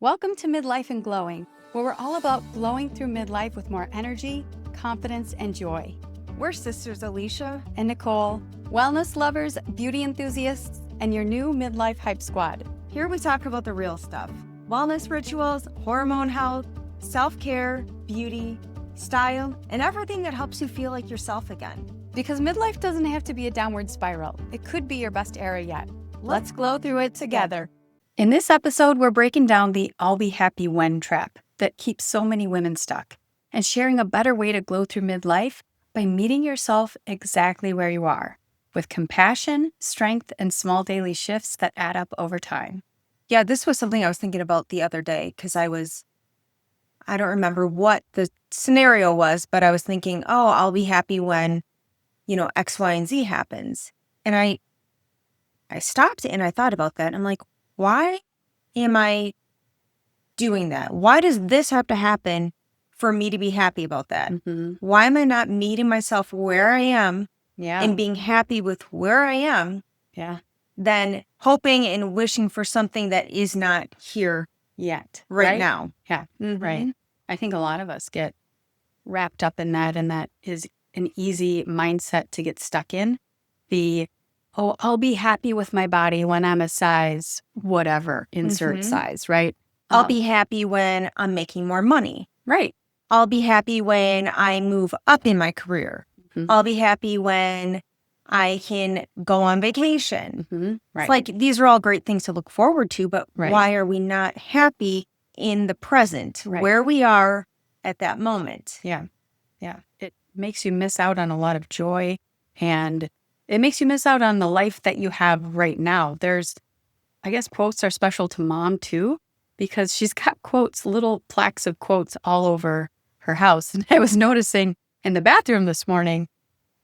Welcome to Midlife and Glowing, where we're all about glowing through midlife with more energy, confidence, and joy. We're sisters Alicia And Nicole, wellness lovers, beauty enthusiasts, and your new midlife hype squad. Here we talk about the real stuff. Wellness rituals, hormone health, self-care, beauty, style, and everything that helps you feel like yourself again. Because midlife doesn't have to be a downward spiral. It could be your best era yet. Let's glow through it together. In this episode, we're breaking down the I'll be happy when trap that keeps so many women stuck and sharing a better way to glow through midlife by meeting yourself exactly where you are with compassion, strength, and small daily shifts that add up over time. Yeah, this was something I was thinking about the other day because I don't remember what the scenario was, but I was thinking, I'll be happy when, X, Y, and Z happens. And I stopped and I thought about that. And I'm like, why am I doing that? Why does this have to happen for me to be happy about that? Mm-hmm. Why am I not meeting myself where I am and being happy with where I am than hoping and wishing for something that is not here yet right now? Yeah, right. I think a lot of us get wrapped up in that, and that is an easy mindset to get stuck in. I'll be happy with my body when I'm a size whatever, insert size, right? I'll be happy when I'm making more money. Right. I'll be happy when I move up in my career. Mm-hmm. I'll be happy when I can go on vacation. Mm-hmm. Right. It's like, these are all great things to look forward to, but why are we not happy in the present, where we are at that moment? Yeah. Yeah. It makes you miss out on a lot of joy, and it makes you miss out on the life that you have right now. I guess quotes are special to Mom too, because she's got quotes, little plaques of quotes all over her house. And I was noticing in the bathroom this morning,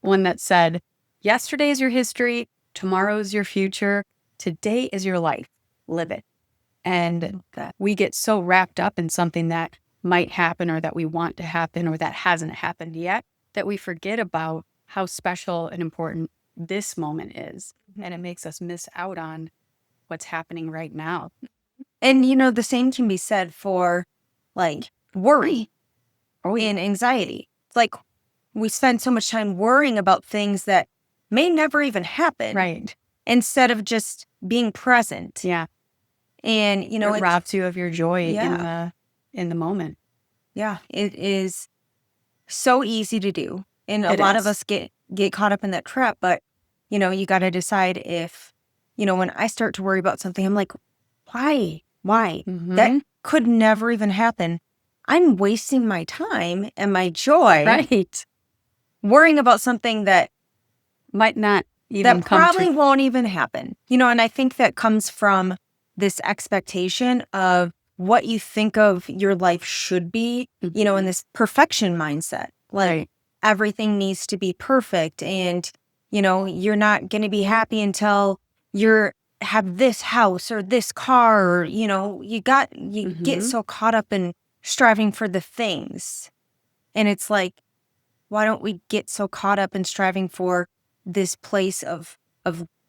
one that said, yesterday is your history, tomorrow is your future, today is your life, live it. And we get so wrapped up in something that might happen or that we want to happen or that hasn't happened yet that we forget about how special and important this moment is. And it makes us miss out on what's happening right now. And, the same can be said for like worry and anxiety. It's like we spend so much time worrying about things that may never even happen. Right. Instead of just being present. Yeah. And, it robs you of your joy in the moment. Yeah. It is so easy to do. And a lot of us get caught up in that trap. But, you got to decide if, when I start to worry about something, I'm like, why? Mm-hmm. That could never even happen. I'm wasting my time and my joy. Worrying about something that might not even that probably won't even happen. And I think that comes from this expectation of what you think of your life should be, in this perfection mindset. Like everything needs to be perfect, and, you're not going to be happy until you have this house or this car, or, you get so caught up in striving for the things. And it's like, why don't we get so caught up in striving for this place of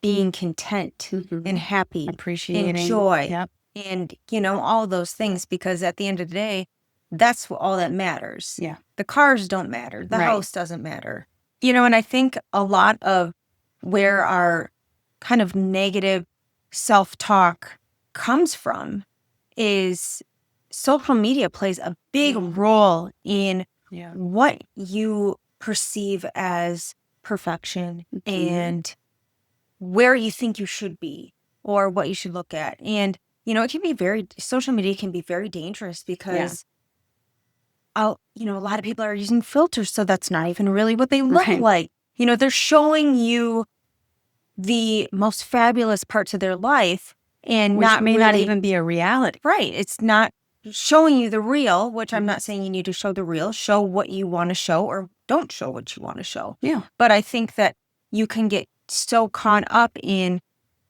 being content and happy, appreciating, and joy, and, all those things, because at the end of the day, that's all that matters. Yeah. The cars don't matter. The house doesn't matter. And I think a lot of where our kind of negative self-talk comes from is social media plays a big role in what you perceive as perfection and where you think you should be or what you should look at. And, it can be social media can be very dangerous because a lot of people are using filters, so that's not even really what they look like. They're showing you the most fabulous parts of their life, and which may not even be a reality. Right. It's not showing you the real, which I'm not saying you need to show the real. Show what you want to show, or don't show what you want to show. Yeah. But I think that you can get so caught up in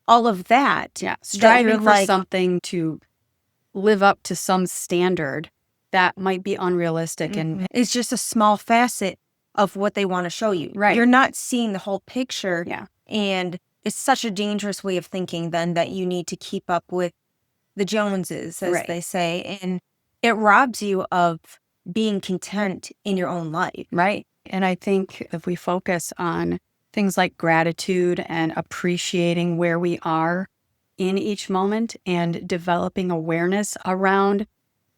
all of that. Yeah. Striving for something to live up to some standard that might be unrealistic. And it's just a small facet of what they want to show you. Right. You're not seeing the whole picture. Yeah. And it's such a dangerous way of thinking then that you need to keep up with the Joneses, as they say, and it robs you of being content in your own life. Right. And I think if we focus on things like gratitude and appreciating where we are in each moment and developing awareness around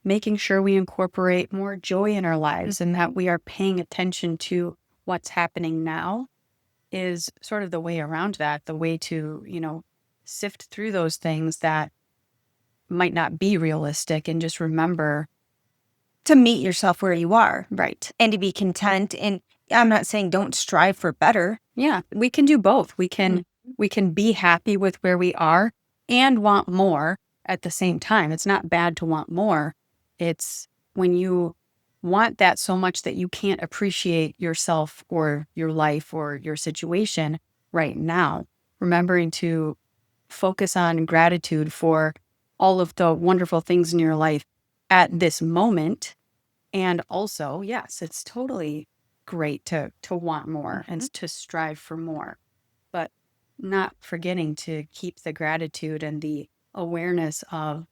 making sure we incorporate more joy in our lives and that we are paying attention to what's happening now is sort of the way around that, the way to, sift through those things that might not be realistic and just remember. To meet yourself where you are. Right. And to be content. And I'm not saying don't strive for better. Yeah, we can do both. We can be happy with where we are and want more at the same time. It's not bad to want more. It's when you want that so much that you can't appreciate yourself or your life or your situation right now. Remembering to focus on gratitude for all of the wonderful things in your life at this moment. And also, yes, it's totally great to want more and to strive for more, but not forgetting to keep the gratitude and the awareness of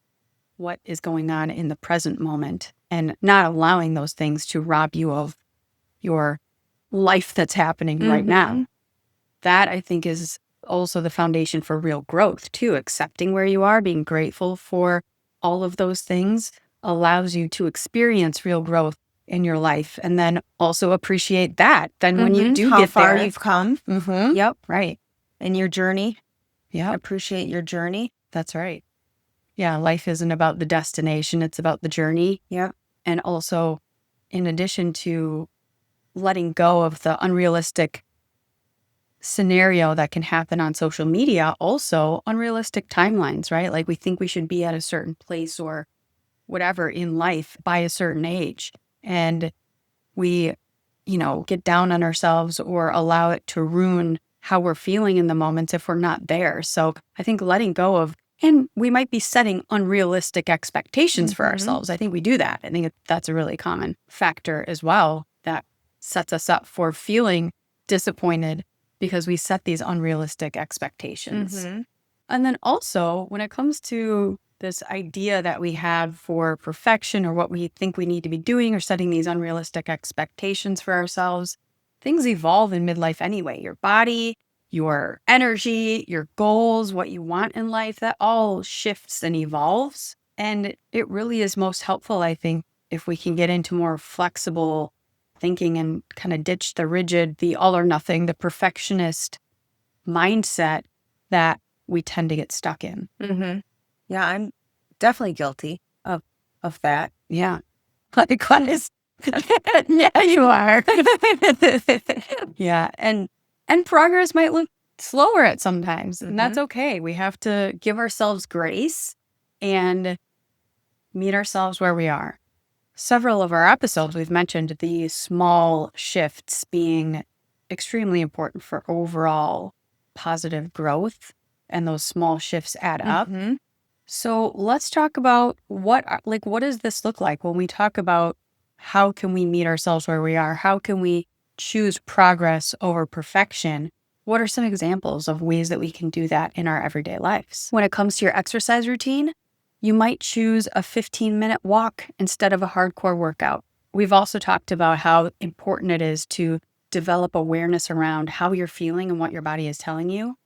what is going on in the present moment and not allowing those things to rob you of your life that's happening right now. That, I think, is also the foundation for real growth, too. Accepting where you are, being grateful for all of those things allows you to experience real growth in your life and then also appreciate that. Then when you do how get far there, you've come. Yep. Right. In your journey. Yeah. Appreciate your journey. That's right. Yeah. Life isn't about the destination. It's about the journey. Yep. And also, in addition to letting go of the unrealistic scenario that can happen on social media, also unrealistic timelines, right? Like we think we should be at a certain place or whatever in life by a certain age. And we, get down on ourselves or allow it to ruin how we're feeling in the moments if we're not there. So I think letting go of, and we might be setting unrealistic expectations for ourselves. I think we do that. I think that's a really common factor as well that sets us up for feeling disappointed because we set these unrealistic expectations. And then also when it comes to this idea that we have for perfection or what we think we need to be doing or setting these unrealistic expectations for ourselves, things evolve in midlife anyway. Your body, your energy, your goals, what you want in life, that all shifts and evolves. And it really is most helpful, I think, if we can get into more flexible thinking and kind of ditch the rigid, the all or nothing, the perfectionist mindset that we tend to get stuck in. Yeah, I'm definitely guilty of that. Yeah. Likewise. Yeah, you are. Yeah. And progress might look slower at sometimes, and that's okay. We have to give ourselves grace and meet ourselves where we are. Several of our episodes, we've mentioned the small shifts being extremely important for overall positive growth, and those small shifts add up. So let's talk about what does this look like when we talk about how can we meet ourselves where we are? How can we choose progress over perfection? What are some examples of ways that we can do that in our everyday lives? When it comes to your exercise routine, you might choose a 15-minute walk instead of a hardcore workout. We've also talked about how important it is to develop awareness around how you're feeling and what your body is telling you.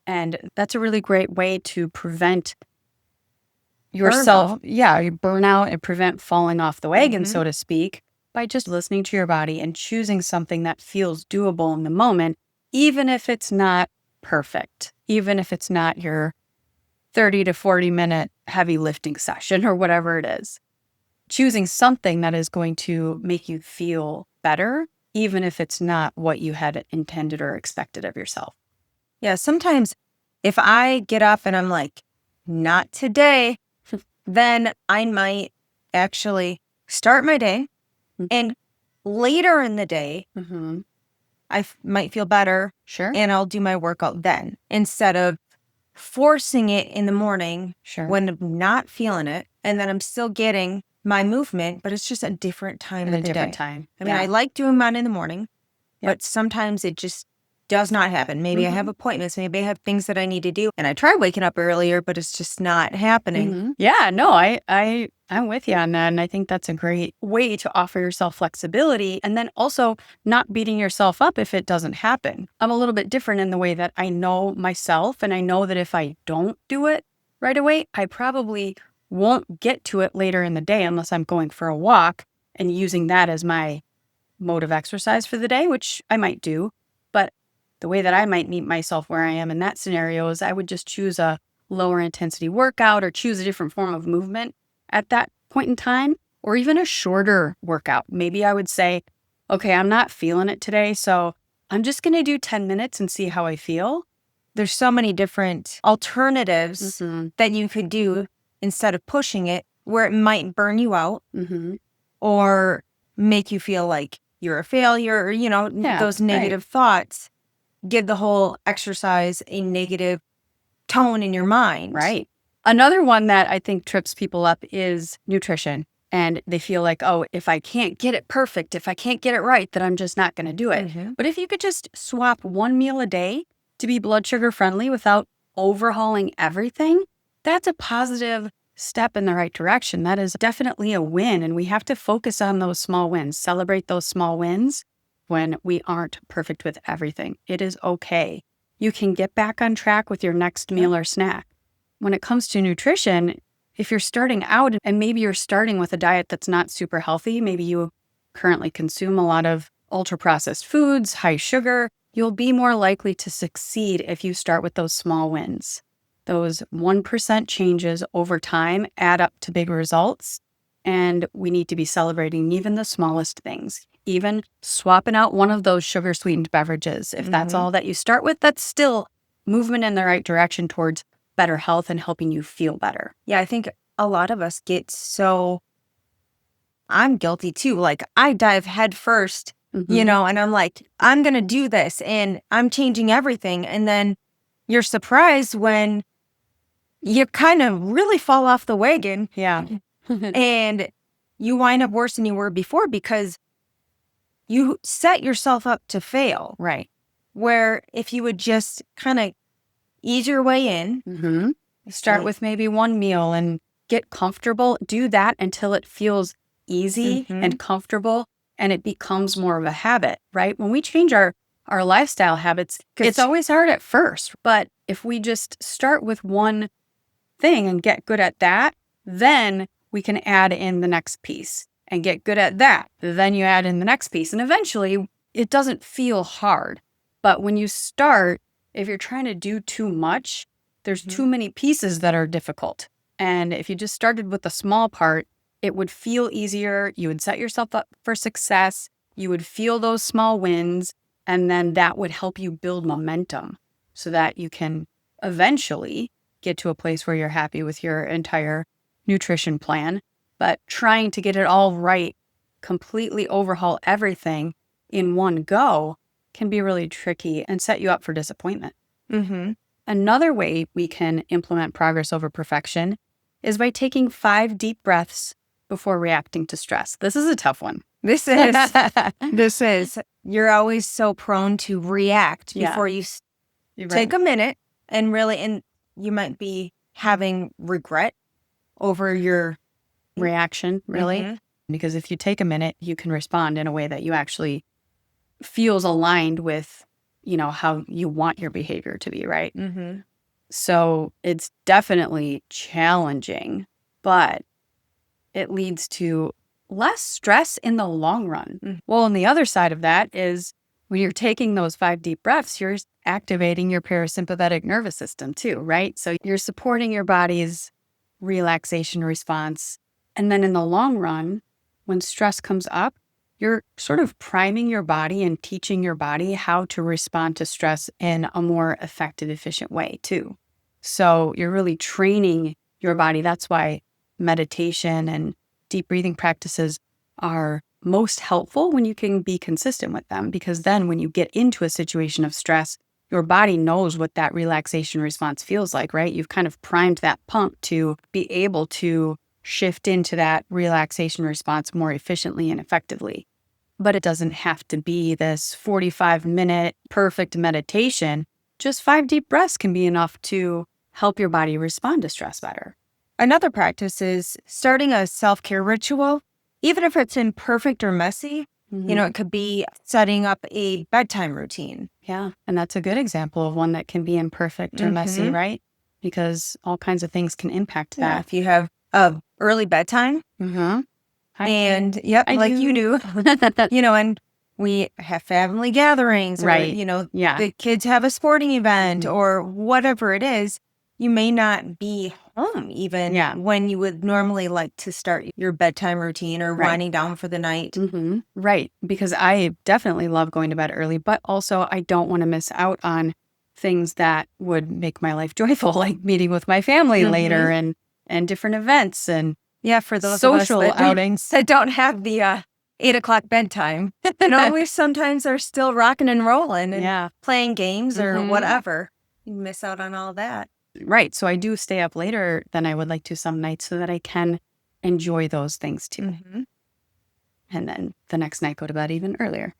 And that's a really great way to prevent yourself, your burnout and prevent falling off the wagon, so to speak, by just listening to your body and choosing something that feels doable in the moment, even if it's not perfect, even if it's not your 30 to 40 minute heavy lifting session or whatever it is. Choosing something that is going to make you feel better, even if it's not what you had intended or expected of yourself. Yeah, sometimes if I get up and I'm like, not today, then I might actually start my day. And later in the day, I might feel better. Sure. And I'll do my workout then instead of forcing it in the morning when I'm not feeling it. And then I'm still getting my movement, but it's just a different time of the day. Time. I mean, I like doing mine in the morning, but sometimes it just does not happen. Maybe I have appointments. Maybe I have things that I need to do. And I try waking up earlier, but it's just not happening. Yeah, no, I'm with you on that. And I think that's a great way to offer yourself flexibility. And then also not beating yourself up if it doesn't happen. I'm a little bit different in the way that I know myself. And I know that if I don't do it right away, I probably won't get to it later in the day unless I'm going for a walk and using that as my mode of exercise for the day, which I might do. But the way that I might meet myself where I am in that scenario is I would just choose a lower intensity workout or choose a different form of movement at that point in time, or even a shorter workout. Maybe I would say, okay, I'm not feeling it today, so I'm just going to do 10 minutes and see how I feel. There's so many different alternatives that you could do instead of pushing it, where it might burn you out or make you feel like you're a failure, or, those negative thoughts give the whole exercise a negative tone in your mind. Right. Another one that I think trips people up is nutrition. And they feel like, oh, if I can't get it perfect, if I can't get it right, then I'm just not going to do it. But if you could just swap one meal a day to be blood sugar friendly without overhauling everything, that's a positive step in the right direction. That is definitely a win. And we have to focus on those small wins, celebrate those small wins when we aren't perfect with everything. It is okay. You can get back on track with your next meal or snack. When it comes to nutrition, if you're starting out and maybe you're starting with a diet that's not super healthy, maybe you currently consume a lot of ultra-processed foods, high sugar, you'll be more likely to succeed if you start with those small wins. Those 1% changes over time add up to big results, and we need to be celebrating even the smallest things. Even swapping out one of those sugar-sweetened beverages. If that's all that you start with, that's still movement in the right direction towards better health and helping you feel better. Yeah, I think a lot of us get so, I'm guilty too. Like I dive head first, and I'm like, I'm going to do this and I'm changing everything. And then you're surprised when you kind of really fall off the wagon. Yeah. And you wind up worse than you were before because you set yourself up to fail. Right. Where if you would just kind of ease your way in. Start with maybe one meal and get comfortable. Do that until it feels easy and comfortable and it becomes more of a habit, right? When we change our lifestyle habits, it's always hard at first. But if we just start with one thing and get good at that, then we can add in the next piece and get good at that. Then you add in the next piece. And eventually it doesn't feel hard. But when you start, if you're trying to do too much, there's too many pieces that are difficult. And if you just started with the small part, it would feel easier. You would set yourself up for success. You would feel those small wins. And then that would help you build momentum so that you can eventually get to a place where you're happy with your entire nutrition plan. But trying to get it all right, completely overhaul everything in one go can be really tricky and set you up for disappointment. Another way we can implement progress over perfection is by taking 5 deep breaths before reacting to stress. This is a tough one. This is. You're always so prone to react before you take a minute and you might be having regret over your reaction, really. Because if you take a minute, you can respond in a way that you actually feels aligned with, how you want your behavior to be, right? So it's definitely challenging, but it leads to less stress in the long run. Well, on the other side of that is when you're taking those 5 deep breaths, you're activating your parasympathetic nervous system too, right? So you're supporting your body's relaxation response. And then in the long run, when stress comes up, you're sort of priming your body and teaching your body how to respond to stress in a more effective, efficient way too. So you're really training your body. That's why meditation and deep breathing practices are most helpful when you can be consistent with them, because then when you get into a situation of stress, your body knows what that relaxation response feels like, right? You've kind of primed that pump to be able to shift into that relaxation response more efficiently and effectively. But it doesn't have to be this 45-minute perfect meditation. Just 5 deep breaths can be enough to help your body respond to stress better. Another practice is starting a self-care ritual, even if it's imperfect or messy. It could be setting up a bedtime routine. Yeah. And that's a good example of one that can be imperfect or messy, right? Because all kinds of things can impact that. If you have a early bedtime, and you do, and we have family gatherings, or, the kids have a sporting event or whatever it is, you may not be home even when you would normally like to start your bedtime routine or winding down for the night. Right. Because I definitely love going to bed early, but also I don't want to miss out on things that would make my life joyful, like meeting with my family later and different events and for those social outings that don't have the 8:00 bedtime. We sometimes are still rocking and rolling and playing games or whatever. You miss out on all that. Right. So I do stay up later than I would like to some nights so that I can enjoy those things too. And then the next night go to bed even earlier.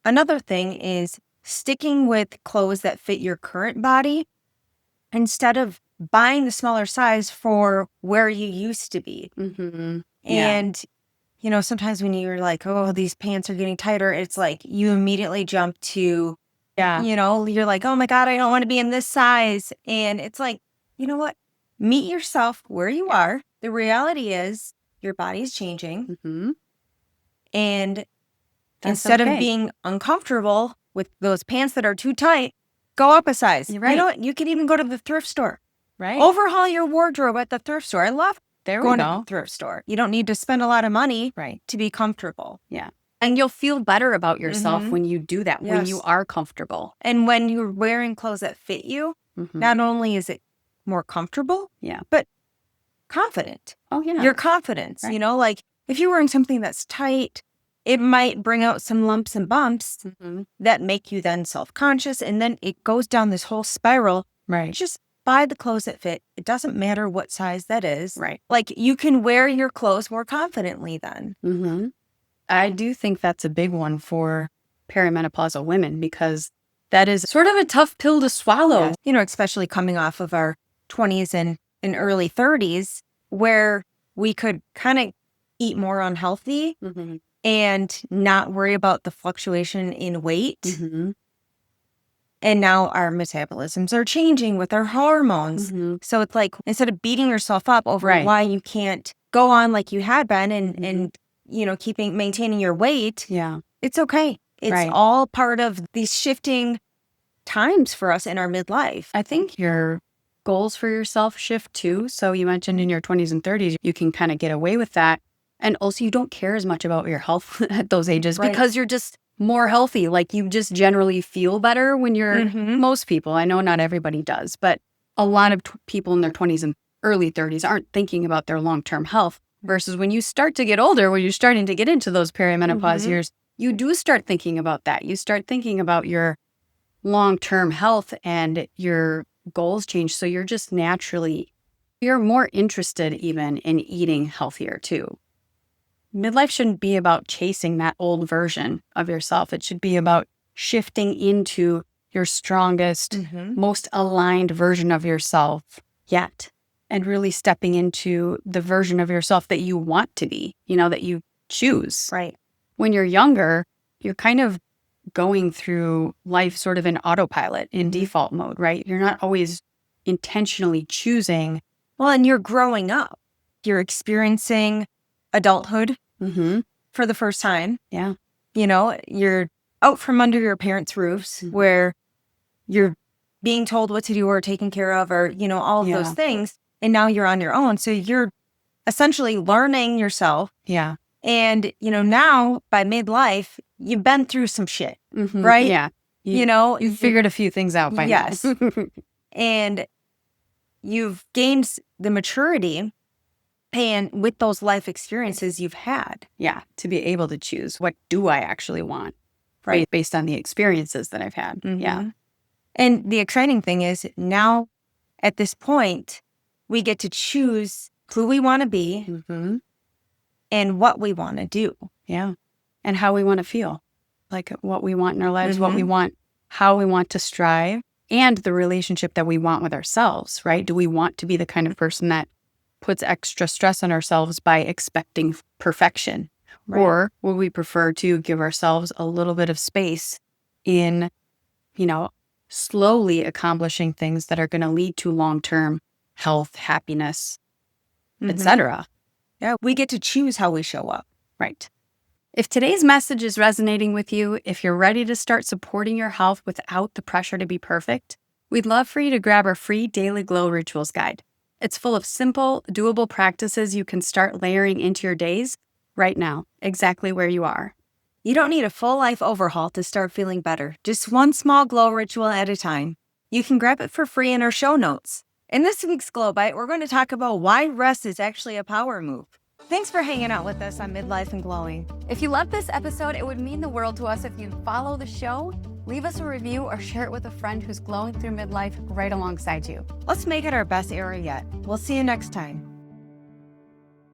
Another thing is sticking with clothes that fit your current body instead of buying the smaller size for where you used to be. And, sometimes when you're like, oh, these pants are getting tighter, it's like you immediately jump to, you're like, oh my God, I don't want to be in this size. And it's like, you know what? Meet yourself where you are. The reality is your body's changing. And instead of being uncomfortable with those pants that are too tight, go up a size. You know what? You can even go to the thrift store. Overhaul your wardrobe at the thrift store. I love going to the thrift store. You don't need to spend a lot of money to be comfortable. And you'll feel better about yourself when you do that, when you are comfortable. And when you're wearing clothes that fit you, not only is it more comfortable, but confident. Your confidence, like if you're wearing something that's tight, it might bring out some lumps and bumps that make you then self-conscious. And then it goes down this whole spiral. Just buy the clothes that fit. It doesn't matter what size that is. Like you can wear your clothes more confidently then. I do think that's a big one for perimenopausal women because that is sort of a tough pill to swallow. Especially coming off of our 20s and early 30s where we could kind of eat more unhealthy and not worry about the fluctuation in weight. And now our metabolisms are changing with our hormones. So it's like, instead of beating yourself up over why you can't go on like you had been and maintaining your weight, it's okay. It's all part of these shifting times for us in our midlife. I think your goals for yourself shift too. So you mentioned in your 20s and 30s, you can kind of get away with that. And also you don't care as much about your health at those ages because you're just more healthy. Like you just generally feel better when you're most people. I know not everybody does, but a lot of people in their 20s and early 30s aren't thinking about their long-term health. Versus when you start to get older, when you're starting to get into those perimenopause years, you do start thinking about that. You start thinking about your long-term health and your goals change. So you're just you're more interested even in eating healthier too. Midlife shouldn't be about chasing that old version of yourself. It should be about shifting into your strongest, most aligned version of yourself yet. And really stepping into the version of yourself that you want to be, that you choose. When you're younger, you're kind of going through life sort of in autopilot, in default mode, right? You're not always intentionally choosing. Well, and you're growing up. You're experiencing adulthood for the first time. You're out from under your parents' roofs where you're being told what to do or taken care of or, all of those things. And now you're on your own. So you're essentially learning yourself. And, now by midlife, you've been through some shit, right? You've figured a few things out by now. And you've gained the maturity and with those life experiences you've had. To be able to choose, what do I actually want? Based on the experiences that I've had. And the exciting thing is now at this point, we get to choose who we want to be and what we want to do. Yeah. And how we want to feel, like what we want in our lives, what we want, how we want to strive, and the relationship that we want with ourselves, right? Do we want to be the kind of person that puts extra stress on ourselves by expecting perfection? Right. Or would we prefer to give ourselves a little bit of space in, slowly accomplishing things that are going to lead to long-term health, happiness, etc.? Yeah, we get to choose how we show up. Right. If today's message is resonating with you, if you're ready to start supporting your health without the pressure to be perfect, we'd love for you to grab our free Daily Glow Rituals Guide. It's full of simple, doable practices you can start layering into your days right now, exactly where you are. You don't need a full life overhaul to start feeling better, just one small glow ritual at a time. You can grab it for free in our show notes. In this week's Glow Bite, we're going to talk about why rest is actually a power move. Thanks for hanging out with us on Midlife and Glowing. If you loved this episode, it would mean the world to us if you'd follow the show, leave us a review, or share it with a friend who's glowing through midlife right alongside you. Let's make it our best era yet. We'll see you next time.